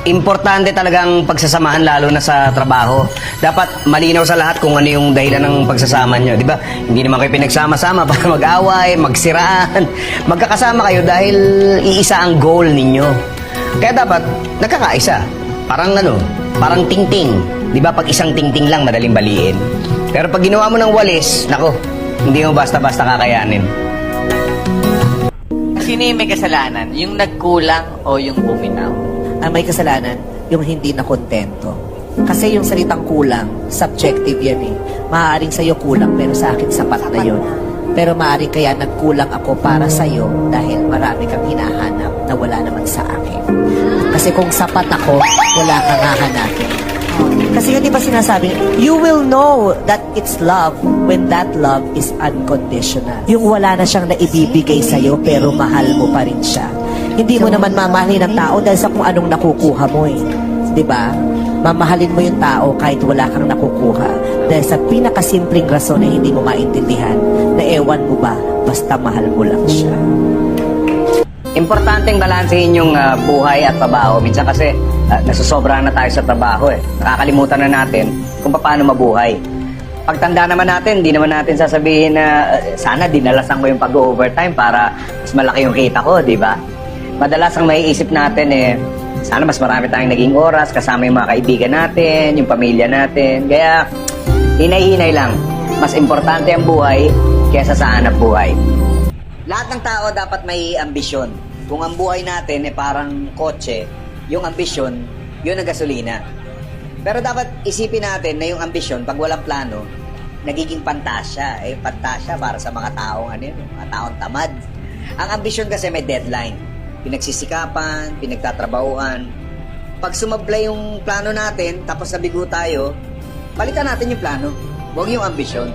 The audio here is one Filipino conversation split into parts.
Importante talagang pagsasamahan lalo na sa trabaho. Dapat malinaw sa lahat kung ano yung dahilan ng pagsasama nyo, di ba? Hindi naman kayo pinagsama-sama para mag-away, magsiraan. Magkakasama kayo dahil iisa ang goal ninyo. Kaya dapat nagkakaisa. Parang parang tingting. Di ba pag isang tingting lang madaling baliin. Pero pag ginawa mo ng walis, nako, hindi mo basta-basta kakayanin. Sino yung may kasalanan? Yung nagkulang o yung buminaw? Ang may kasalanan, yung hindi na kontento. Kasi yung salitang kulang, subjective yan eh. Maaaring sa'yo kulang, pero sa akin sapat na yun. Pero maaaring kaya nagkulang ako para sa'yo dahil marami kang hinahanap na wala naman sa akin. Kasi kung sapat ako, wala kang hahanapin. Kasi yun, di ba sinasabi, you will know that it's love when that love is unconditional. Yung wala na siyang naibibigay sa'yo, pero mahal mo pa rin siya. Hindi mo naman mamahalin ng tao dahil sa kung anong nakukuha mo eh. Di ba? Mamahalin mo yung tao kahit wala kang nakukuha. Dahil sa pinakasimpleng rason na hindi mo maintindihan na ewan mo ba, basta mahal mo lang siya. Importanteng balansehin yung buhay at trabaho. Minsan kasi nasusobrahan na tayo sa trabaho eh. Nakakalimutan na natin kung paano mabuhay. Pagtanda naman natin, di naman natin sasabihin na sana dinalasan ko yung pag-overtime para mas malaki yung kita ko, di ba? Madalas ang maiisip natin sana mas marami tayong naging oras kasama yung mga kaibigan natin, yung pamilya natin. Kaya, hinay-hinay lang. Mas importante ang buhay kaysa sa hanap buhay. Lahat ng tao dapat may ambisyon. Kung ang buhay natin parang kotse, yung ambisyon, yun ang gasolina. Pero dapat isipin natin na yung ambisyon, pag walang plano, nagiging pantasya. Pantasya para sa mga taong mga taong tamad. Ang ambisyon kasi may deadline. Pinagsisikapan, pinagtatrabahuan. Pag sumablay yung plano natin, tapos nabigo tayo, balikan natin yung plano. Huwag yung ambisyon.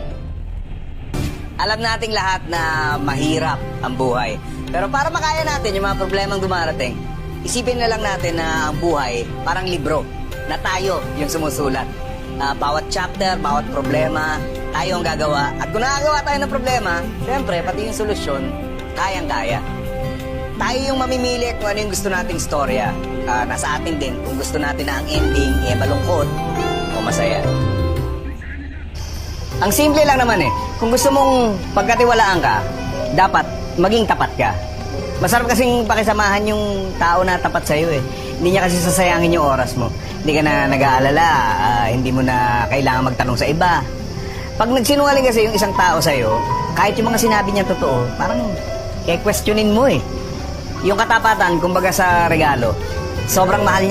Alam nating lahat na mahirap ang buhay. Pero para makaya natin yung mga problemang dumarating, isipin na lang natin na ang buhay parang libro na tayo yung sumusulat. Bawat chapter, bawat problema, tayo ang gagawa. At kung nakagawa tayo ng problema, syempre, pati yung solusyon, kayang-kaya. Tayo yung mamimili kung ano yung gusto nating storya. Nasa atin din kung gusto natin na ang ending malungkot o masaya. Ang simple lang naman kung gusto mong pagkatiwalaan ka, dapat maging tapat ka. Masarap kasing pakisamahan yung tao na tapat sa'yo Hindi niya kasi sasayangin yung oras mo. Hindi ka na nag-aalala, hindi mo na kailangan magtanong sa iba. Pag nagsinungaling kasi yung isang tao sa'yo, kahit yung mga sinabi niya totoo, parang questionin mo Yung katapatan, kumbaga sa regalo, sobrang mahal niya.